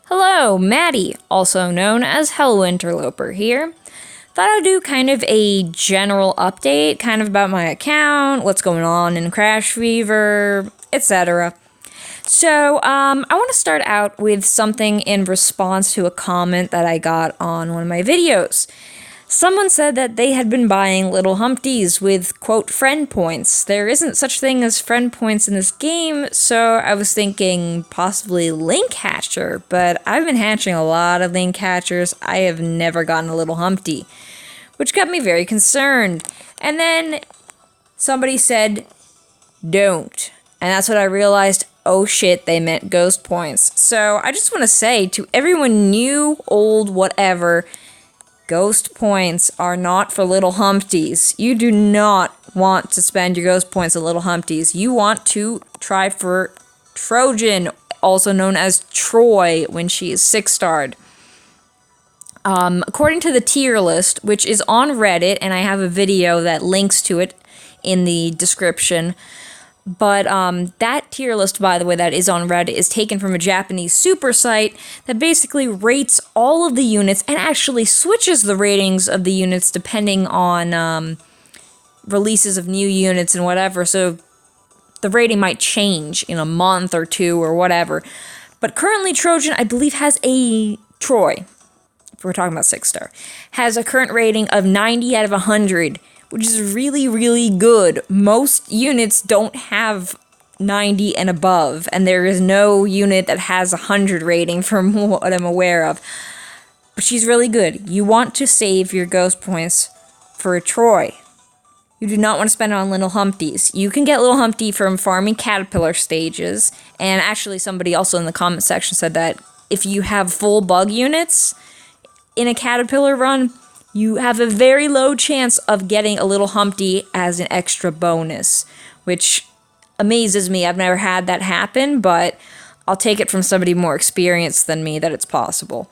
Hello, Maddie, also known as Hello Interloper here. Thought I'd do kind of a general update, kind of about my account, what's going on in Crash Fever, etc. I want to start out with something in response to a comment that I got on one of my videos. Someone said that they had been buying little Humpties with, quote, friend points. There isn't such thing as friend points in this game, so I was thinking possibly Link Hatcher, but I've been hatching a lot of Link Hatchers. I have never gotten a little Humpty, which got me very concerned. And then somebody said, don't. And that's when I realized, oh shit, they meant ghost points. So I just want to say to everyone new, old, whatever, ghost points are not for little Humpties. You do not want to spend your ghost points on little Humpties. You want to try for Trojan, also known as Troy, when she is 6-starred. According to the tier list, which is on Reddit, and I have a video that links to it in the description, but that tier list, by the way, that is on Reddit is taken from a Japanese super site that basically rates all of the units and actually switches the ratings of the units depending on releases of new units and whatever. So the rating might change in a month or two or whatever. But currently Trojan, I believe, has a Troy, if we're talking about 6-star, has a current rating of 90 out of 100. Which is really, really good. Most units don't have 90 and above, and there is no unit that has 100 rating from what I'm aware of. But she's really good. You want to save your ghost points for a Troy. You do not want to spend it on little Humpties. You can get little Humpty from farming caterpillar stages, and actually somebody also in the comment section said that if you have full bug units in a caterpillar run, you have a very low chance of getting a little Humpty as an extra bonus, which amazes me. I've never had that happen, but I'll take it from somebody more experienced than me that it's possible.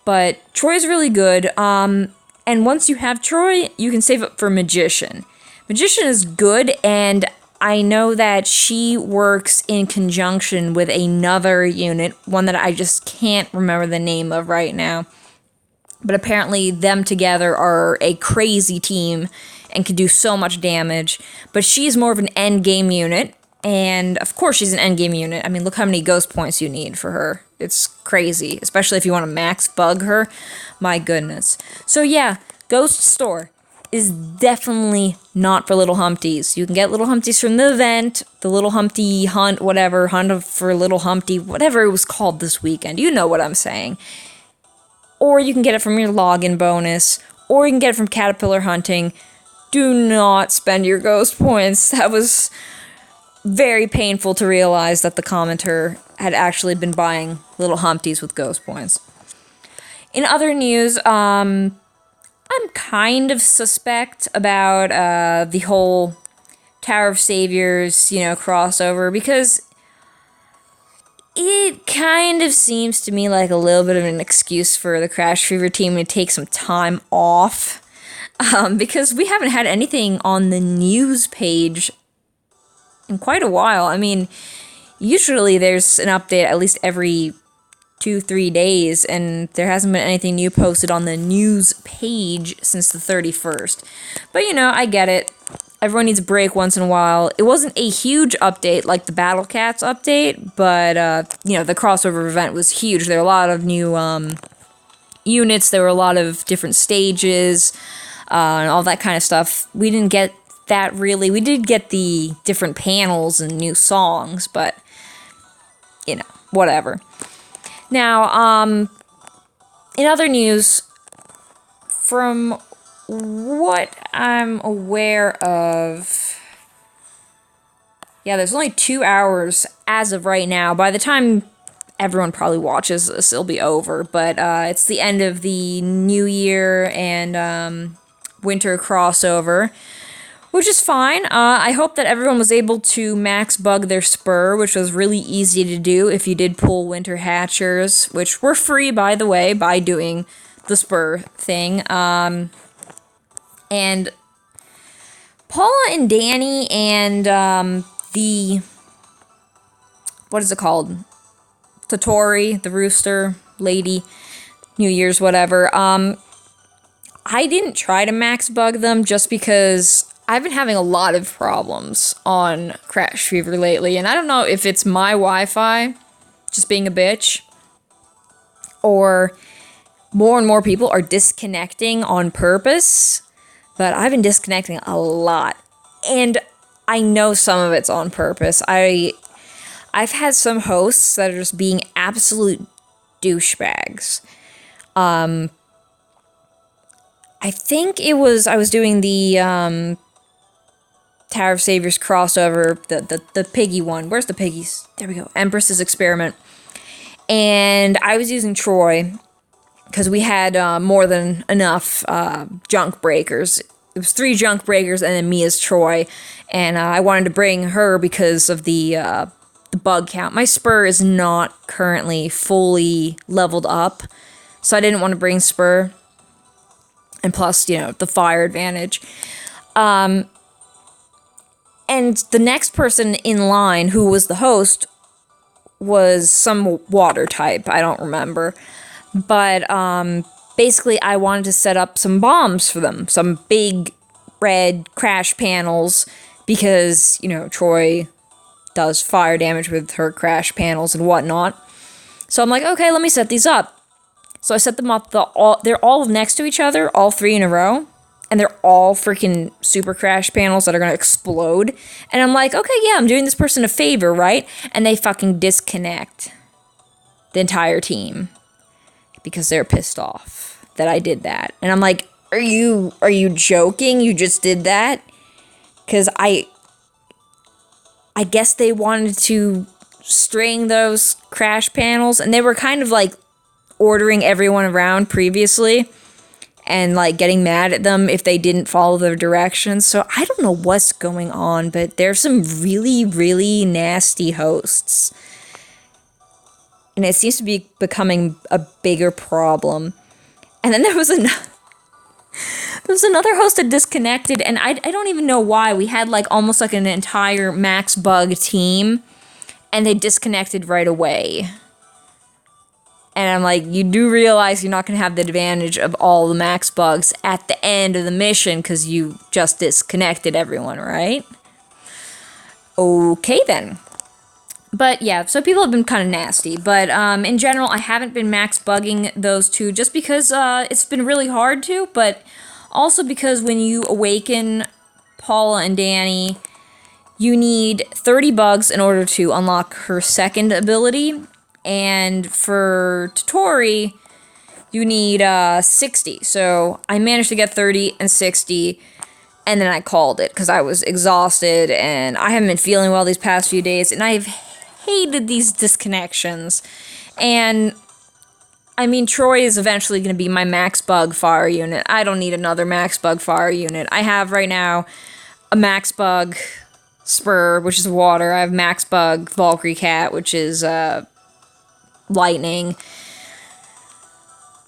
But Troy's really good, and once you have Troy, you can save it for Magician. Magician is good, and I know that she works in conjunction with another unit, one that I just can't remember the name of right now. But apparently them together are a crazy team and can do so much damage. But she's more of an endgame unit. And of course she's an endgame unit. I mean, look how many ghost points you need for her. It's crazy. Especially if you want to max bug her. My goodness. So yeah, Ghost Store is definitely not for little Humpties. You can get little Humpties from the event, the little Humpty hunt, whatever, hunt for little Humpty, whatever it was called this weekend. You know what I'm saying. Or you can get it from your login bonus, or you can get it from Caterpillar Hunting. Do not spend your ghost points. That was very painful to realize that the commenter had actually been buying little Humpties with ghost points. In other news, I'm kind of suspect about the whole Tower of Saviors, crossover, because it kind of seems to me like a little bit of an excuse for the Crash Fever team to take some time off. Because we haven't had anything on the news page in quite a while. I mean, usually there's an update at least every 2-3 days, and there hasn't been anything new posted on the news page since the 31st. But, I get it. Everyone needs a break once in a while. It wasn't a huge update like the Battle Cats update, but, the crossover event was huge. There were a lot of new units. There were a lot of different stages and all that kind of stuff. We didn't get that really. We did get the different panels and new songs, but, whatever. Now, in other news, from what I'm aware of, there's only 2 hours as of right now. By the time everyone probably watches this, it'll be over. But it's the end of the New Year and winter crossover, which is fine. I hope that everyone was able to max bug their spur, which was really easy to do if you did pull winter hatchers, which were free, by the way, by doing the spur thing. And Paula and Danny and what is it called? Totori, the rooster lady, New Year's, whatever. I didn't try to max bug them just because I've been having a lot of problems on Crash Fever lately, and I don't know if it's my Wi-Fi just being a bitch, or more and more people are disconnecting on purpose, but I've been disconnecting a lot, and I know some of it's on purpose. I've had some hosts that are just being absolute douchebags. I think it was, I was doing the Tower of Saviors crossover, the piggy one. Where's the piggies? There we go. Empress's Experiment. And I was using Troy because we had more than enough junk breakers. It was 3 junk breakers and then me as Troy. And I wanted to bring her because of the bug count. My Spur is not currently fully leveled up, so I didn't want to bring Spur. And plus, you know, the fire advantage. And the next person in line, who was the host, was some water type. I don't remember. But basically, I wanted to set up some bombs for them. Some big red crash panels. Because, you know, Troy does fire damage with her crash panels and whatnot. So I'm like, okay, let me set these up. So I set them up, they're all next to each other, all 3 in a row, and they're all freaking super crash panels that are gonna explode. And I'm like, okay, yeah, I'm doing this person a favor, right? And they fucking disconnect the entire team because they're pissed off that I did that. And I'm like, are you joking? You just did that? Because I guess they wanted to string those crash panels, and they were kind of like ordering everyone around previously and like getting mad at them if they didn't follow their directions. So I don't know what's going on, but there's some really, really nasty hosts. And it seems to be becoming a bigger problem. And then there was another host that disconnected, and I don't even know why. We had like almost like an entire max bug team, and they disconnected right away. And I'm like, you do realize you're not going to have the advantage of all the max bugs at the end of the mission because you just disconnected everyone, right? Okay, then. But yeah, so people have been kind of nasty. But in general, I haven't been max bugging those 2 just because it's been really hard to. But also because when you awaken Paula and Danny, you need 30 bugs in order to unlock her second ability. And for Totori, you need 60. So I managed to get 30 and 60, and then I called it because I was exhausted and I haven't been feeling well these past few days, and I've hated these disconnections. And I mean, Troy is eventually going to be my max bug fire unit. I don't need another max bug fire unit. I have right now a max bug Spur, which is water. I have max bug Valkyrie Cat, which is lightning.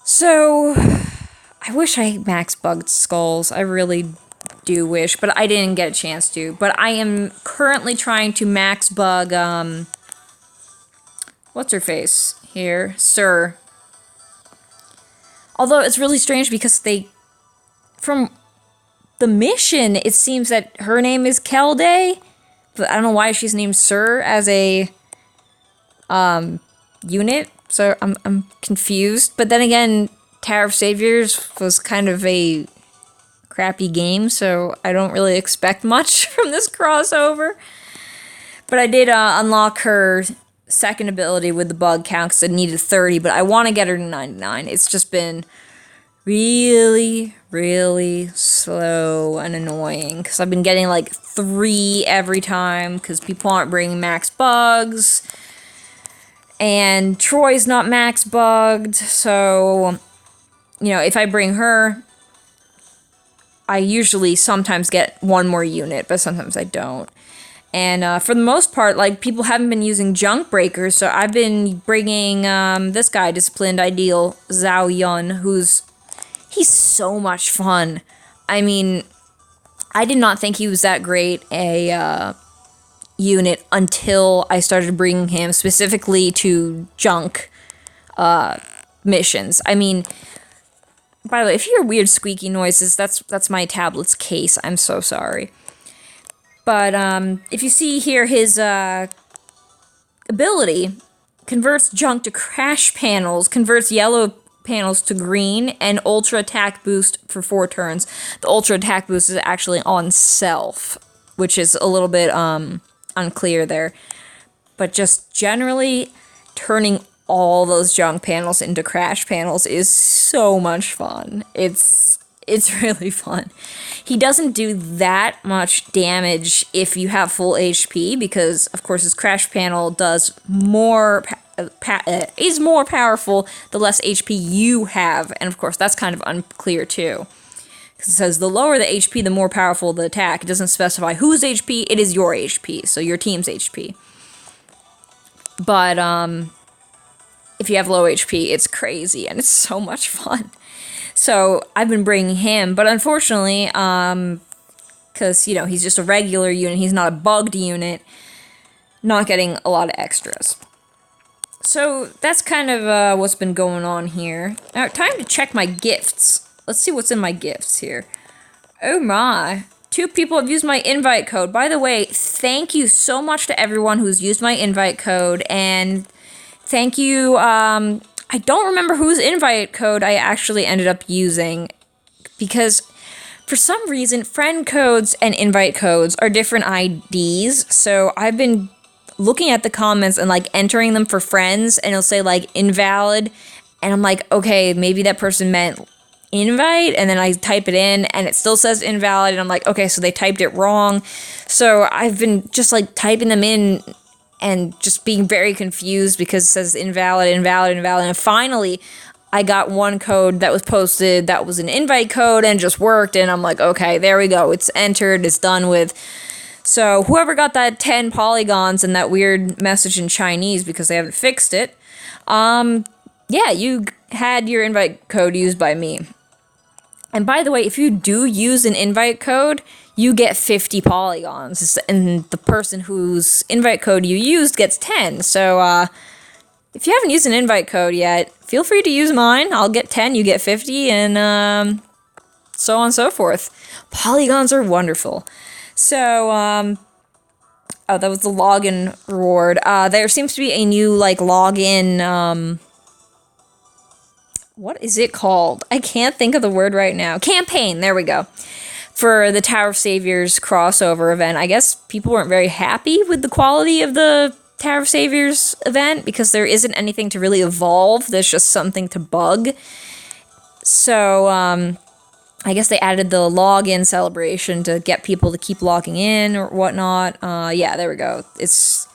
So I wish I max bugged Skulls. I really do wish, but I didn't get a chance to. But I am currently trying to max bug what's her face here? Sir. Although it's really strange because from the mission, it seems that her name is Kelde, but I don't know why she's named Sir as a unit. So I'm confused. But then again, Tower of Saviors was kind of a crappy game, so I don't really expect much from this crossover. But I did unlock her second ability with the bug count because it needed 30, but I want to get her to 99. It's just been really, really slow and annoying because I've been getting like 3 every time because people aren't bringing max bugs. And Troy's not max bugged, so, you know, if I bring her, I usually sometimes get 1 more unit, but sometimes I don't. And for the most part, like, people haven't been using junk breakers, so I've been bringing this guy, Disciplined Ideal, Zhao Yun, he's so much fun. I mean, I did not think he was that great a unit until I started bringing him specifically to junk missions. I mean, by the way, if you hear weird squeaky noises, that's my tablet's case. I'm so sorry. But if you see here, his ability converts junk to crash panels, converts yellow panels to green, and ultra attack boost for 4 turns. The ultra attack boost is actually on self, which is a little bit unclear there. But just generally turning all those junk panels into crash panels is so much fun. It's really fun. He doesn't do that much damage if you have full HP, because of course his crash panel does more is more powerful the less HP you have, and of course that's kind of unclear too. Because it says the lower the HP, the more powerful the attack. It doesn't specify whose HP, it is your HP, so your team's HP. But if you have low HP, it's crazy and it's so much fun. So I've been bringing him, but unfortunately, because, you know, he's just a regular unit, he's not a bugged unit, not getting a lot of extras. So that's kind of what's been going on here. Now, time to check my gifts. Let's see what's in my gifts here. Oh my. 2 people have used my invite code. By the way, thank you so much to everyone who's used my invite code, and thank you, I don't remember whose invite code I actually ended up using, because for some reason, friend codes and invite codes are different IDs, so I've been looking at the comments and, like, entering them for friends, and it'll say, like, invalid, and I'm like, okay, maybe that person meant invite, and then I type it in, and it still says invalid, and I'm like, okay, so they typed it wrong. So I've been just, like, typing them in and just being very confused because it says invalid, invalid, invalid. And finally, I got one code that was posted that was an invite code and just worked. And I'm like, okay, there we go. It's entered. It's done with. So whoever got that 10 polygons and that weird message in Chinese because they haven't fixed it, yeah, you had your invite code used by me. And by the way, if you do use an invite code, you get 50 polygons, and the person whose invite code you used gets 10. So, if you haven't used an invite code yet, feel free to use mine. I'll get 10, you get 50, and so on and so forth. Polygons are wonderful. So, oh, that was the login reward. There seems to be a new, like, login, what is it called? I can't think of the word right now. Campaign, there we go. For the Tower of Saviors crossover event. I guess people weren't very happy with the quality of the Tower of Saviors event because there isn't anything to really evolve. There's just something to bug. So, I guess they added the login celebration to get people to keep logging in or whatnot. Yeah, there we go. It's,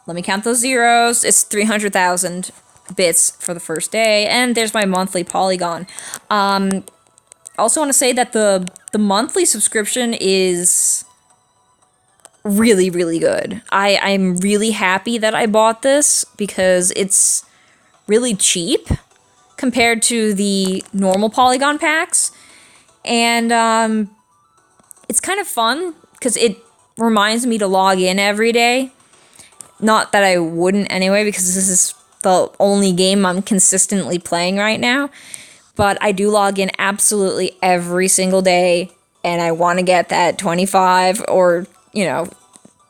let me count those zeros. It's 300,000 bits for the first day, and there's my monthly Polygon. Also want to say that the monthly subscription is really, really good. I'm really happy that I bought this because it's really cheap compared to the normal Polygon packs. And it's kind of fun because it reminds me to log in every day. Not that I wouldn't anyway, because this is the only game I'm consistently playing right now. But I do log in absolutely every single day, and I want to get that 25, or, you know,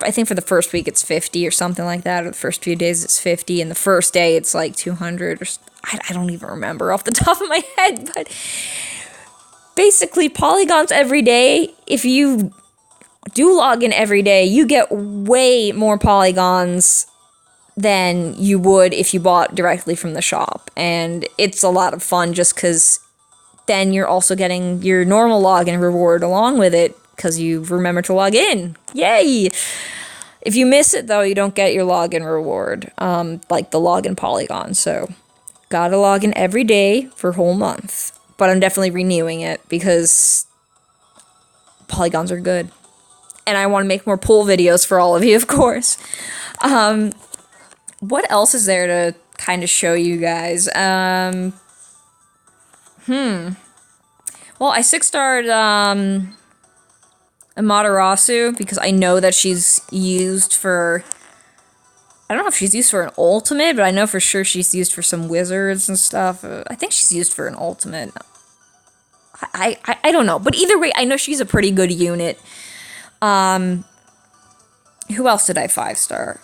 I think for the first week it's 50 or something like that, or the first few days it's 50, and the first day it's like 200, or I don't even remember off the top of my head, but basically polygons every day. If you do log in every day, you get way more polygons than you would if you bought directly from the shop. And it's a lot of fun just because then you're also getting your normal login reward along with it because you remember to log in. Yay! If you miss it, though, you don't get your login reward, like the login Polygon. So, gotta log in every day for a whole month. But I'm definitely renewing it because polygons are good. And I want to make more pool videos for all of you, of course. What else is there to kind of show you guys? Well, I 6-starred Amaterasu, because I know that she's used for... I don't know if she's used for an ultimate, but I know for sure she's used for some wizards and stuff. I think she's used for an ultimate. I don't know. But either way, I know she's a pretty good unit. Who else did I 5-star?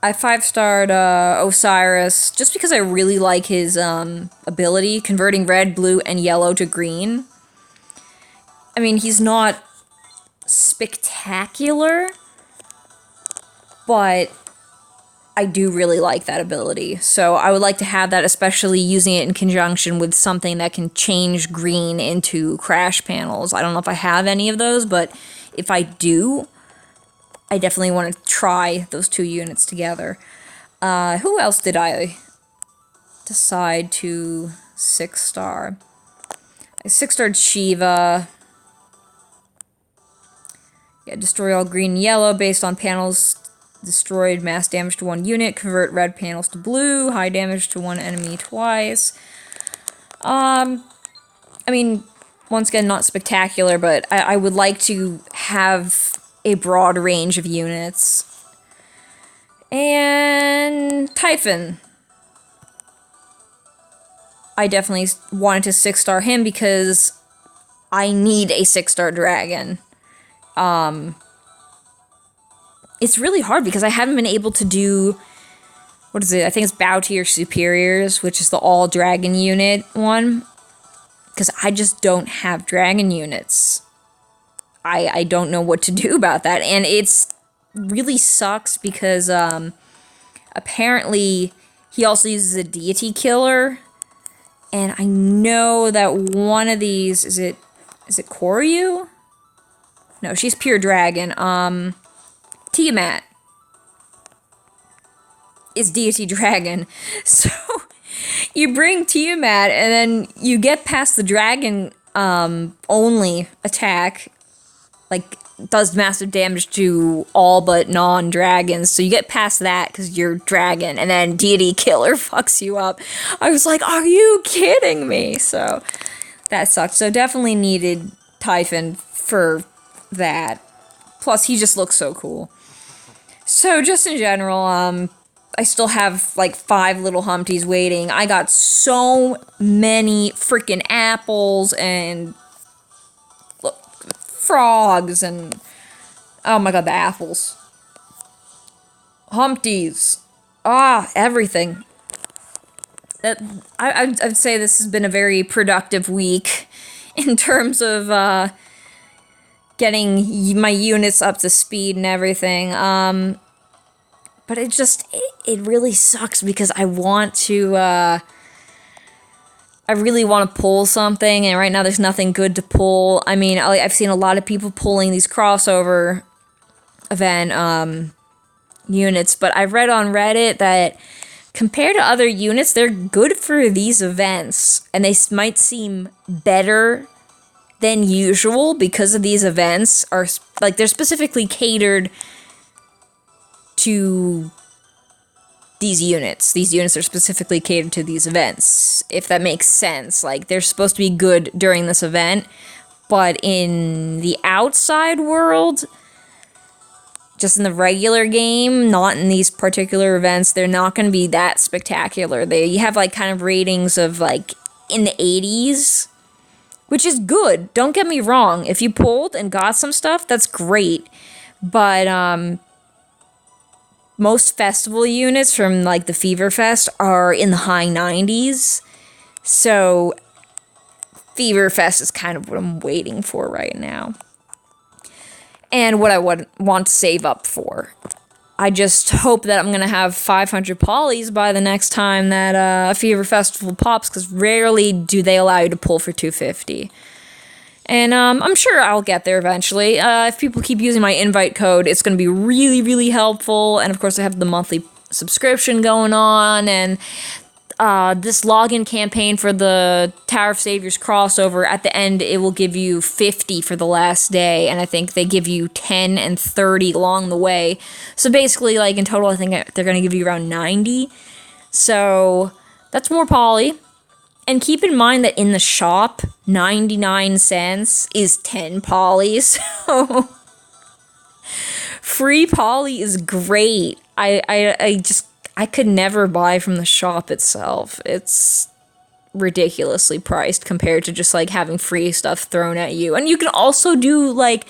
I 5-starred Osiris, just because I really like his ability, converting red, blue, and yellow to green. I mean, he's not spectacular, but I do really like that ability. So I would like to have that, especially using it in conjunction with something that can change green into crash panels. I don't know if I have any of those, but if I do, I definitely want to try those two units together. Who else did I decide to 6-star? I 6-starred Shiva. Yeah, destroy all green and yellow based on panels destroyed, mass damage to one unit, convert red panels to blue, high damage to one enemy twice. I mean, once again, not spectacular, but I would like to have a broad range of units. And Typhon. I definitely wanted to 6-star him because I need a 6-star dragon. It's really hard because I haven't been able to do, what is it? I think it's Bow to Your Superiors, which is the all-dragon unit one. Because I just don't have dragon units. I don't know what to do about that. And it's really sucks because apparently he also uses a deity killer. And I know that one of these, is it Koryu? No, she's pure dragon. Tiamat is deity dragon. So you bring Tiamat and then you get past the dragon only attack, like does massive damage to all but non-dragons. So you get past that because you're dragon, and then deity killer fucks you up. I was like, are you kidding me? So that sucked. So definitely needed Typhon for that. Plus he just looks so cool. So just in general, I still have like 5 little Humpties waiting. I got so many freaking apples and frogs and, oh my god, the apples. Humpties. Everything. I'd say this has been a very productive week in terms of getting my units up to speed and everything. But it really sucks because I want to, I really want to pull something, and right now there's nothing good to pull. I mean, I've seen a lot of people pulling these crossover event units, but I've read on Reddit that compared to other units, they're good for these events, and they might seem better than usual because of these events are, like, they're specifically catered to these units. These units are specifically catered to these events, if that makes sense. Like, they're supposed to be good during this event, but in the outside world, just in the regular game, not in these particular events, they're not going to be that spectacular. You have, like, kind of ratings of, like, in the 80s, which is good. Don't get me wrong. If you pulled and got some stuff, that's great. But, most festival units from, like, the Fever Fest are in the high 90s. So, Fever Fest is kind of what I'm waiting for right now. And what I would want to save up for. I just hope that I'm going to have 500 polys by the next time that a Fever Festival pops, because rarely do they allow you to pull for 250. And I'm sure I'll get there eventually. If people keep using my invite code, it's going to be really, really helpful. And of course, I have the monthly subscription going on, and this login campaign for the Tower of Saviors crossover, at the end, it will give you 50 for the last day, and I think they give you 10 and 30 along the way. So basically, like, in total, I think they're going to give you around 90. So that's more poly. And keep in mind that in the shop, 99 cents is 10 polys. So free poly is great. I could never buy from the shop itself. It's ridiculously priced compared to just like having free stuff thrown at you. And you can also do like,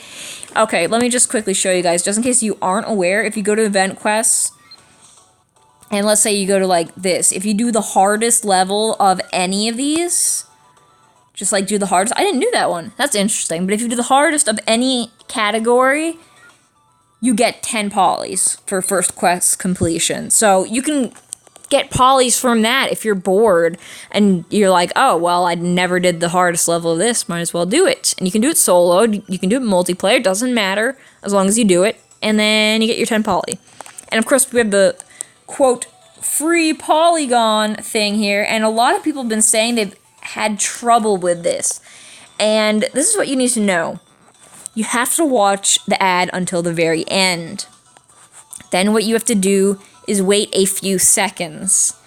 okay, let me just quickly show you guys, just in case you aren't aware. If you go to event quests, and let's say you go to like this, if you do the hardest level of any of these, just like do the hardest, I didn't do that one, that's interesting, but if you do the hardest of any category, you get 10 polys for first quest completion. So you can get polys from that if you're bored and you're like, oh, well, I never did the hardest level of this, might as well do it. And you can do it solo, you can do it multiplayer, it doesn't matter, as long as you do it, and then you get your 10 poly. And of course, we have the, quote, free Polygon thing here, and a lot of people have been saying they've had trouble with this. And this is what you need to know. You have to watch the ad until the very end. Then what you have to do is wait a few seconds.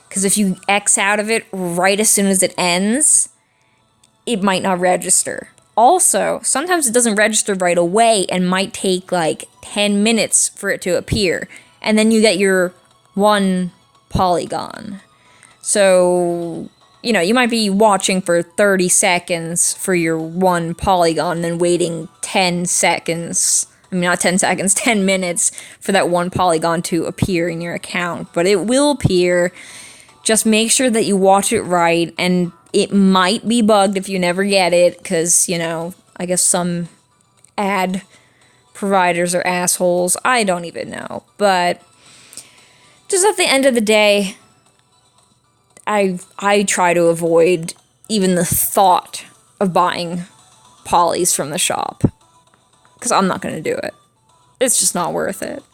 Because if you X out of it right as soon as it ends, it might not register. Also, sometimes it doesn't register right away and might take like 10 minutes for it to appear. And then you get your 1 polygon. So, you know, you might be watching for 30 seconds for your 1 polygon, then waiting 10 seconds. I mean, not 10 seconds, 10 minutes for that 1 polygon to appear in your account. But it will appear. Just make sure that you watch it right, and it might be bugged if you never get it, because, you know, I guess some ad providers are assholes. I don't even know. But just at the end of the day, I try to avoid even the thought of buying polys from the shop, because I'm not going to do it. It's just not worth it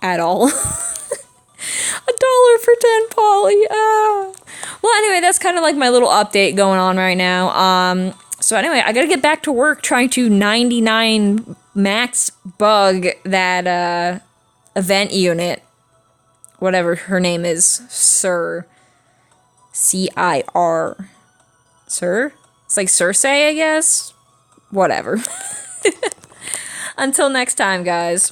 at all. $1 for 10 poly. Well, anyway, that's kind of like my little update going on right now. So anyway, I gotta get back to work trying to 99 max bug that event unit, whatever her name is, Sir. C-I-R. Sir? It's like Cersei, I guess? Whatever. Until next time, guys.